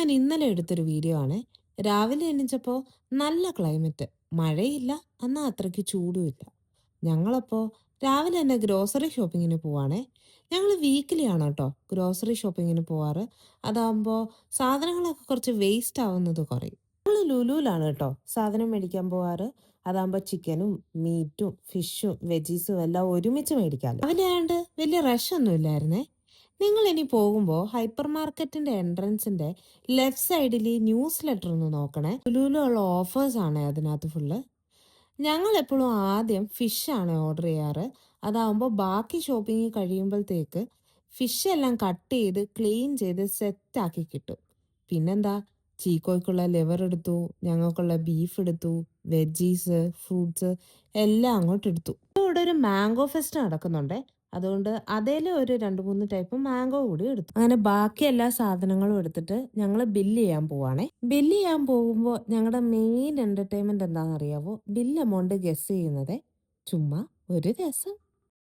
ഞാൻ ഇന്നലെ എടുത്തൊരു വീഡിയോ ആണ്. രാവിലെ എണീച്ചപ്പോൾ നല്ല ക്ലൈമറ്റ്. മഴയില്ല, എന്നാ അത്രയ്ക്ക് ചൂടുമില്ല. ഞങ്ങളപ്പോൾ രാവിലെ തന്നെ ഗ്രോസറി ഷോപ്പിങ്ങിന് പോവാണേ. ഞങ്ങൾ വീക്കിലി ആണ് കേട്ടോ ഗ്രോസറി ഷോപ്പിങ്ങിന് പോവാറ്. അതാകുമ്പോൾ സാധനങ്ങളൊക്കെ കുറച്ച് വേസ്റ്റ് ആവുന്നത് കുറയും. ഞങ്ങൾ ലുലുവിലാണ് കേട്ടോ സാധനം മേടിക്കാൻ പോവാറ്. അതാകുമ്പോൾ ചിക്കനും മീറ്റും ഫിഷും വെജീസും എല്ലാം ഒരുമിച്ച് മേടിക്കാമല്ലോ. രാവിലെ ആയതുകൊണ്ട് വലിയ റഷ് ഒന്നും ഇല്ലായിരുന്നേ. നിങ്ങൾ ഇനി പോകുമ്പോൾ ഹൈപ്പർ മാർക്കറ്റിന്റെ എൻട്രൻസിന്റെ ലെഫ്റ്റ് സൈഡിൽ ന്യൂസ് ലെറ്റർ ഒന്ന് നോക്കണേ. ലുലുവിലുള്ള ഓഫേഴ്സ് ആണ് അതിനകത്ത് ഫുള്ള്. ഞങ്ങൾ എപ്പോഴും ആദ്യം ഫിഷ് ആണ് ഓർഡർ ചെയ്യാറ്. അതാവുമ്പോൾ ബാക്കി ഷോപ്പിംഗ് കഴിയുമ്പോഴത്തേക്ക് ഫിഷ് എല്ലാം കട്ട് ചെയ്ത് ക്ലീൻ ചെയ്ത് സെറ്റാക്കി കിട്ടും. പിന്നെന്താ, ചീക്കോയ്ക്കുള്ള ലിവർ എടുത്തു, ഞങ്ങൾക്കുള്ള ബീഫ് എടുത്തു, വെജീസ് ഫ്രൂട്ട്സ് എല്ലാം അങ്ങോട്ട് എടുത്തു. ഇവിടെ ഒരു മാംഗോ ഫെസ്റ്റ് നടക്കുന്നുണ്ടേ. അതുകൊണ്ട് അതേലും ഒരു രണ്ട് മൂന്ന് ടൈപ്പ് മാംഗോ കൂടി എടുത്തു. അങ്ങനെ ബാക്കി എല്ലാ സാധനങ്ങളും എടുത്തിട്ട് ഞങ്ങൾ ബില്ല് ചെയ്യാൻ പോവാണേ. ബില്ല് ചെയ്യാൻ പോകുമ്പോൾ ഞങ്ങളുടെ മെയിൻ എന്റർടൈൻമെന്റ് എന്താണെന്ന് അറിയാവോ? ബില്ല് എമൗണ്ട് ഗസ് ചെയ്യുന്നത്. ചുമ്മാ ഒരു രസം.